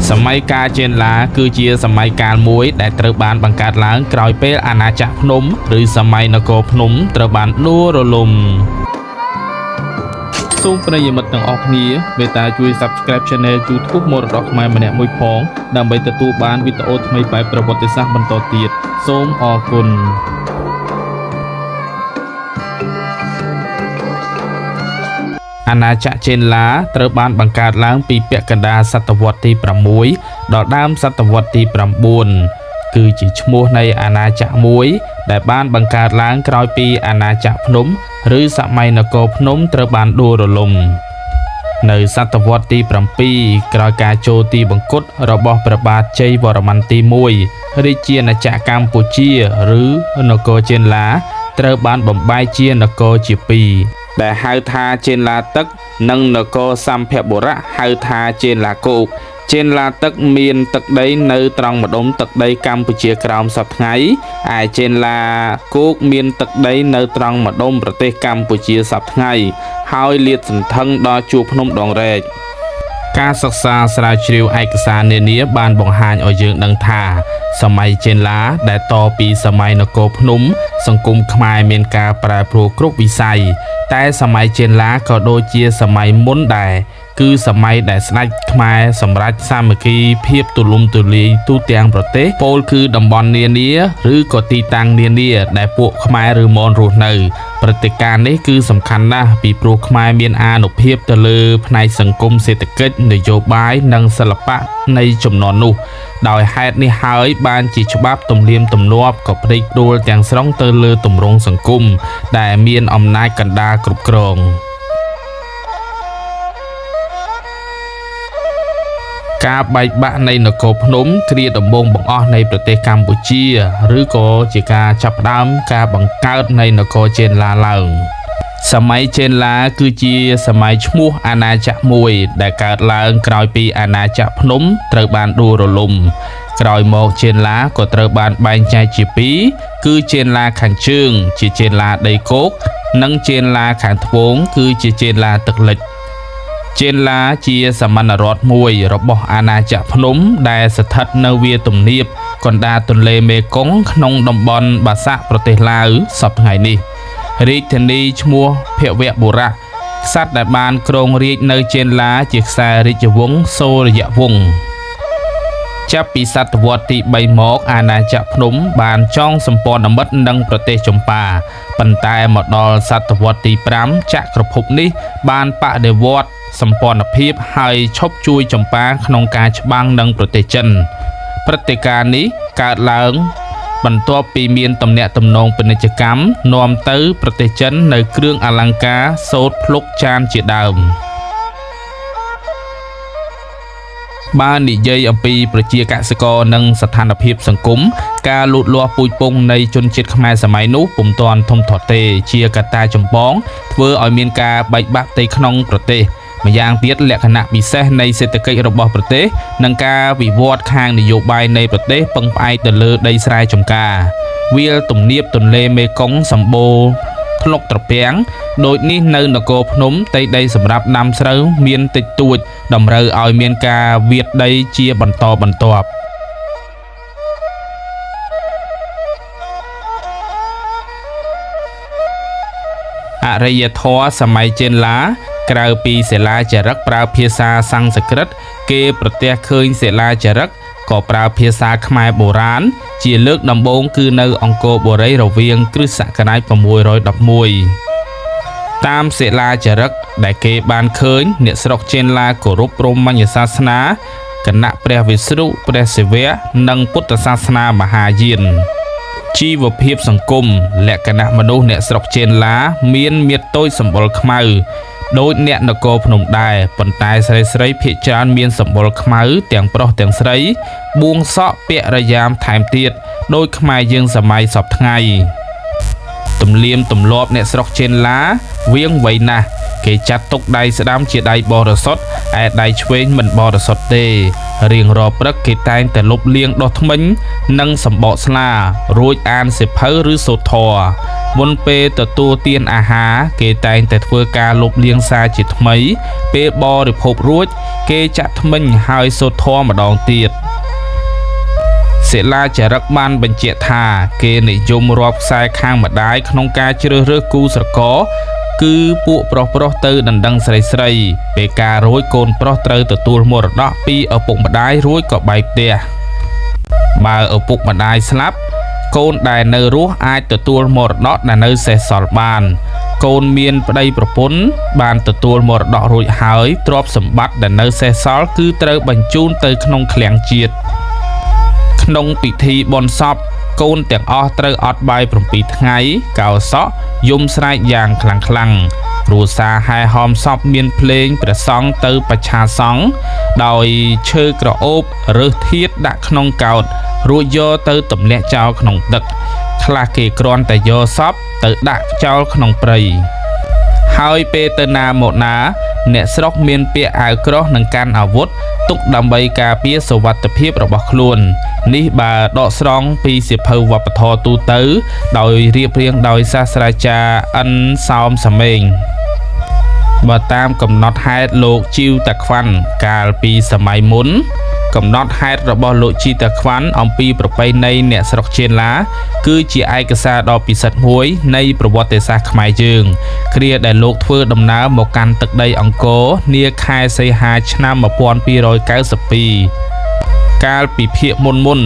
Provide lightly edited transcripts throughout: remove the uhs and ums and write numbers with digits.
សម័យកាលចេនឡាគឺជាសម័យកាលមួយដែលត្រូវបានបង្កើតឡើងក្រោយពេលអាណាចក្រភ្នំឬសម័យនគរភ្នំត្រូវបានដួលរលំសូមប្រិយមិត្តទាំងអស់គ្នាមេត្តាជួយ Subscribe Channel YouTube មរតកខ្មែរម្នាក់មួយផងដើម្បីទទួលបានវីដេអូថ្មីបែបប្រវត្តិសាស្ត្របន្តទៀតសូមអរគុណអាណាចក្រចេនឡាត្រូវបានបង្កើតឡើងពីពាក់កណ្ដាលសតវត្សទី6ដល់ដើមសតវត្សទី9គឺជាឈ្មោះនៃអាណាចក្រមួយដែលបានបង្កើតឡើងក្រោយពីអាណាចក្រភ្នំឬសម័យនគរភ្នំត្រូវបានដួលរលំនៅសតវត្សទី7ក្រោយការចូលទីបង្គត់របស់ព្រះបាទជ័យវរ្ម័នទី1រាជាណាចក្រកម្ពុជាឬនគរចេនឡាត្រូវបានបំបែកជានគរជាពីរដែលហៅថាចេនឡាទឹកនិងនគរសម្ភបុរៈហៅថាចេនឡាគោកចេនឡាទឹកមានទឹកដីនៅត្រង់ម្ដុំទឹកដីកម្ពុជាក្រោមសពថ្ងៃឯចេនឡាគោកមានទឹកដីនៅត្រង់ម្ដុំប្រទេសកម្ពុជាសពថ្ងៃហើយលាតសន្ធឹងដល់ជួរភ្នំដងរែកការសិក្សាស្រាវជ្រាវឯកសារនានាបានបង្ហាញឲ្យយើងដឹងថាសម័យចេនឡាដែលតពីសម័យនគរភ្នំសង្គមខ្មែរមានការប្រែប្រួលគ្រប់វិស័យតែសម័យចេនឡាក៏ដូចជាសម័យមុនដែរគឺសម័យដែលស្ដេចខ្មែរសម្រេចសាមគ្គីភាពទូលំទូលាយទូទាំងប្រទេសពោលគឺតំបន់នានាឬក៏ទីតាំងនានាដែលពួកខ្មែរឬមនរស់នៅព្រឹត្តិការណ៍នេះគឺសំខាន់ណាស់ពីព្រោះខ្មែរមានអានុភាពទៅលើផ្នែកសង្គមសេដ្ឋកិច្ចនយោបាយនិងសិល្បៈនៃជំនាន់នោះដោយហេតុនេះហើយបានជាច្បាប់ទំនៀមទម្លាប់ក៏ផ្ដេកដួលទាំងស្រុងទៅលើទម្រង់សង្គមដែលមានអំណាចកណ្ដាលគ្រប់គ្រងការបែកបាក់នៃនគរភ្នំគ្រាដំបូងបង្អស់នៃប្រទេសកម្ពុជាឬក៏ជាការចាប់ផ្ដើមការបង្កើតនៃនគរចេនឡាឡើងសម័យចេនឡាគឺជាសម័យឈ្មោះអាណាចក្រមួយដែលកើតឡើងក្រោយពីអាណាចក្រភ្នំត្រូវបានដួលរលំក្រោយមកចេនឡាក៏ត្រូវបានបែងចែកជាពីរគឺចេនឡាខាងជើងជាចេនឡាដីគោកនិងចេនឡាខាងត្បូងគឺជាចេនឡាទឹកលិចចេនឡាជាសមណរដ្ឋមួយរបស់អាណាចក្រភ្នំដែលស្ថិតនៅវាលទំនាបកណ្ដាលទន្លេមេគង្គក្នុងតំបន់បាសាក់ប្រទេសឡាវសពថ្ងៃនេះរាជធានីឈ្មោះភវបុរៈក្សត្រដែលបានគ្រងរាជនៅចេនឡាជាខ្សែរាជវង្សសូរ្យវង្សចាប់ពីសតវត្សទី3មកអាណាចក្រភ្នំបានចងសម្ព័ន្ធមិត្តនឹងប្រទេសចម្ប៉ាប៉ុន្តែមកដល់សតវត្សទី5ចក្រភពនេះបានបដិវត្តន៍សម្ព័ន្ធភាពហើយឈប់ជួយចម្ប៉ាក្នុងការច្បាំងនឹងប្រទេសចិនព្រឹត្តិការណ៍នេះកើតឡើងបន្ទាប់ពីមានទំនាក់ទំនងពាណិជ្ជកម្មនាំទៅប្រទេសចិននៅគ្រឿងអលង្ការសូត្រភ្លុកចានជាដើមបាននិយាយអំពីប្រជាកសិករនិងស្ថានភាពសង្គមការលូតលាស់ពូជពង្សនៃជនជាតិខ្មែរសម័យនោះពុំទាន់ធំធាត់ទេជាកត្តាចម្បងធ្វើឲ្យមានការបែកបាក់ផ្ទៃក្នុងប្រទេសម្យ៉ាងទៀតលក្ខណៈពិសេសនៃសេដ្ឋកិច្ចរបស់ប្រទេសនិងការវិវត្តខាងនយោបាយនៃប្រទេសពឹងផ្អែកទៅលើដីស្រែចម្ការវាលទំនាបទន្លេមេគង្គសម្បូរភ្លុកត្រពាំងដូចនេះនៅនគរភ្នំដីសម្រាប់ដាំស្រូវមានតិចតួចតម្រូវឲ្យមានការវាតដីជាបន្តបន្ទាប់អរិយធម៌សម័យចេនឡាក្រៅពីសិលាចារឹកប្រើភាសាសំស្ក្រឹតគេប្រទះឃើញសិលាចារឹកក៏ប្រើភាសាខ្មែរបុរាណជាលើកដំបូងគឺនៅអង្គរបុរីរវាងគ្រិស្តសករាជ611តាមសិលាចារឹកដែលគេបានឃើញអ្នកស្រុកចេនឡាគោរពព្រហ្មញ្ញសាសនាគណៈព្រះវិស្ណុព្រះសិវៈនិងពុទ្ធសាសនាមហាយានជីវភាពសង្គមលក្ខណៈមនុស្សអ្នកស្រុកចេនឡាមានមាឌតូចសម្បុរខ្មៅដូចអ្នកនគរភ្នំដែរប៉ុន្តែស្រីភាគច្រើនមានសម្បុរខ្មៅទាំងប្រុសទាំងស្រីបួងសក់ពាក់រយ៉ាមថែមទៀតដូចខ្មែរយើងសម័យសពថ្ងៃទំនៀមទម្លាប់អ្នកស្រុកចេនឡាវៀងវៃណាស់គេ គេចាត់ទុកដៃស្ដាំជាដៃបរិសុទ្ធឯដៃឆ្វេងមិនបរិសុទ្ធទេរៀងរាល់ព្រឹកគេតែងតែលុបលាងដុសធ្មេញនិងសម្បកស្លារួចអានសៀវភៅឬសូត្រធម៌មុនពេលទទួលទានអាហារគេតែងតែធ្វើការលុបលាងសាជាថ្មីពេលបរិភោគរួចគេចាក់ធ្មេញហើយសូត្រធម៌ម្ដងទៀតសិលាចារឹកបានបញ្ជាក់ថាគេនិយមរាប់ខ្សែខាងម្ដាយក្នុងការជ្រើសរើសគូស្រករគឺពួកប្រុសទៅដណ្ដឹងស្រីពេលការរួចកូនប្រុសត្រូវទទួលមរតកពីឪពុកម្ដាយរួចក៏បែកផ្ទះបើឪពុកម្ដាយស្លាប់កូនដែលនៅរស់អាចទទួលមរតកដែលនៅសេសសល់បានកូនមានប្តីប្រពន្ធបានទទួលមរតករួចហើយទ្រព្យសម្បត្តិដែលនៅសេសសល់គឺត្រូវបញ្ជូនទៅក្នុងឃ្លាំងជាតិក្នុងពិធីបុណ្យសពកូនទាំងអស់ត្រូវអត់បាយ7ថ្ងៃកោសក់យំស្រែកយ៉ាងខ្លាំងគ្រួសារហែហោមសពមានភ្លេងព្រះសង្ឃទៅបច្ឆាសង្ឃដោយឈើក្រអូបរើសធាតុដាក់ក្នុងកោដ្ឋរួចយកទៅទម្លាក់ចោលក្នុងទឹកខ្លះគេគ្រាន់តែយកសពទៅដាក់ចោលក្នុងព្រៃហើយពេលទៅណាមកណាអ្នកស្រុកមានពាក់អាវក្រោះនិងកាន់អាវុធទុកដើម្បីការពារសុវត្ថិភាពរបស់ខ្លួននេះបើដកស្រង់ពីសៀវភៅវប្បធម៌ទូទៅដោយរៀបរៀងដោយសាស្ត្រាចារ្យអិនសោមសាមេងបើតាមកំណត់ហេតុលោកជីវតាខ្វាន់កាលពីសម័យមុនកំណត់ហេតុរបស់លោកជីតាខ្វាន់អំពីប្រពៃណីអ្នកស្រុកចេនឡាគឺជាឯកសារដ៏ពិសិដ្ឋមួយនៃប្រវត្តិសាស្ត្រខ្មែរយើងគ្រាដែលលោកធ្វើដំណើរមកកាន់ទឹកដីអង្គរនាខែសីហាឆ្នាំ1292កាលពីភាគមុន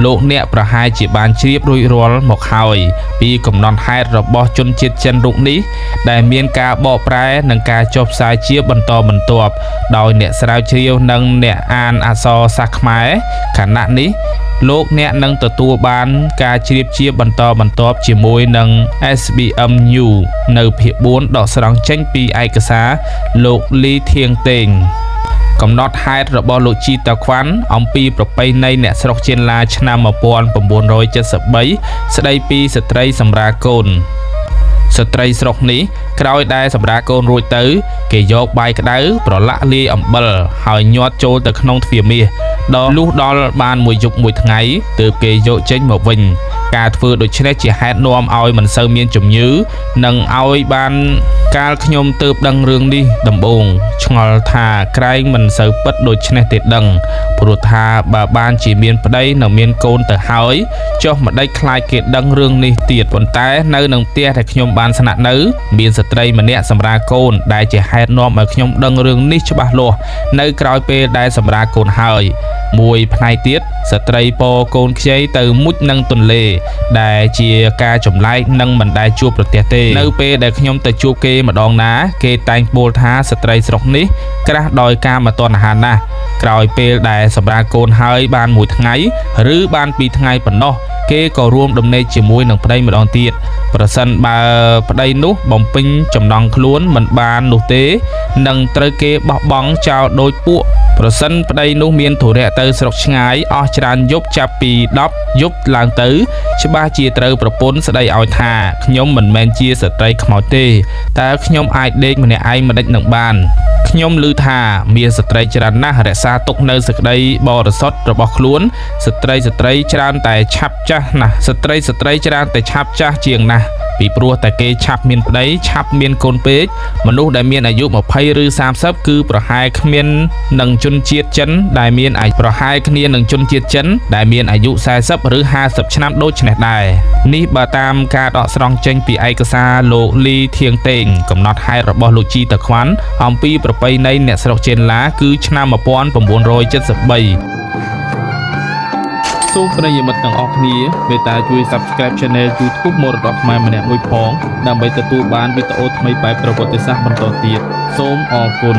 លោកអ្នកប្រហែលជាបានជ្រាបរួចរាល់មកហើយពីកំណត់ហេតុរបស់ជនជាតិចិនរូបនេះដែលមានការបកប្រែនិងការចុះផ្សាយជាបន្តបន្ទាប់ដោយអ្នកស្រាវជ្រាវនិងអ្នកអានអក្សរសាស្ត្រខ្មែរខណៈនេះលោកអ្នកនឹងទទួលបានការជ្រាបជាបន្តបន្ទាប់ជាមួយនឹង SBM News នៅភាគ4ដកស្រង់ចេញពីឯកសារលោកលីធៀងតេងកំណត់ហេតុរបស់លោកជីតាខ្វាន់អំពីប្រពៃណីអ្នកស្រុកចេនឡាឆ្នាំ1973ស្ដីពីស្ត្រីសម្រាលកូនស្ត្រីស្រុកនេះក្រោយដែលសម្រាលកូនរួចទៅគេយកបាយក្តៅប្រឡាក់លាយអំបិលហើយញាត់ចូលទៅក្នុងទ្វារមាសដល់លុះដល់បានមួយយប់មួយថ្ងៃទើបគេយកចេញមកវិញការធ្វើដូច្នេះជាហេតុនាំឲ្យមិនសូវមានជំងឺនិងឲ្យបានកាលខ្ញុំទើបដឹងរឿងនេះដំបូងឆ្ងល់ថាក្រែងមិនសូវពិតដូច្នេះទេដឹងព្រោះថាបើបានជាមានប្តីនៅមានកូនទៅហើយចុះម្ដេចខ្លាចគេដឹងរឿងនេះទៀតប៉ុន្តែនៅនឹងផ្ទះដែលខ្ញុំបានស្នាក់នៅមានស្ត្រីម្នាក់សម្រាលកូនដែលជាហេតុនាំឲ្យខ្ញុំដឹងរឿងនេះច្បាស់លាស់នៅក្រោយពេលដែលសម្រាលកូនហើយមួយផ្នែកទៀតស្ត្រីពរកូនខ្ចីទៅមុជនឹងទន្លេដែលជាការចម្លែកនិងមិនដែលជួបប្រទះទេនៅពេលដែលខ្ញុំទៅជួបគេម្ដងណាគេតែងពោលថាស្ត្រីស្រុកនេះក្រាស់ដោយកាមតណ្ហាណាស់ក្រោយពេលដែលសម្រាលកូនហើយបានមួយថ្ងៃឬបាន2ថ្ងៃប៉ុណ្ណោះគេក៏រួមដំណេកជាមួយនឹងប្តីម្ដងទៀតប្រសិនបើប្តីនោះបំពេញចំណង់ខ្លួនមិនបាននោះទេនឹងត្រូវគេបោះបង់ចោលដោយពួកប្រសិនប្តីនោះមានធុរៈទៅស្រុកឆ្ងាយអស់ច្រើនយប់ចាប់ពី10យប់ឡើងទៅច្បាស់ជាត្រូវប្រពន្ធស្ដីឲ្យថាខ្ញុំមិនមែនជាស្ត្រីខ្មោចទេតើខ្ញុំអាចដេកម្នាក់ឯងមិនដេចនឹងបានខ្ញុំឮថាមានស្ត្រីច្រើនណាស់រក្សាទុកនៅសេចក្តីបរិសុទ្ធរបស់ខ្លួនស្ត្រីច្រើនតែឆាប់ចាស់ណាស់ស្ត្រីច្រើនតែឆាប់ចាស់ជាងណាស់ពីព្រោះតែគេឆាប់មានប្តីឆាប់មានកូនពេកមនុស្សដែលមានអាយុ20ឬ30គឺប្រហែលគ្នានឹងជនជាតិចិនដែលមានអាយុ40ឬ50ឆ្នាំដូចនេះដែរនេះបើតាមការដកស្រង់ចេញពីឯកសារលោកលីធៀងតេងកំណត់ហេតុរបស់លោកជីតាខ្វាន់អំពីប្រពៃណីអ្នកស្រុកចេនឡាគឺឆ្នាំ1973សូមប្រិយមិត្តទាំងអស់គ្នាមេត្តាជួយ Subscribe Channel YouTube មរតកខ្មែរម្នាក់មួយផងដើម្បីទទួលបានវីដេអូថ្មីបែបប្រវត្តិសាស្ត្របន្តទៀតសូមអរគុណ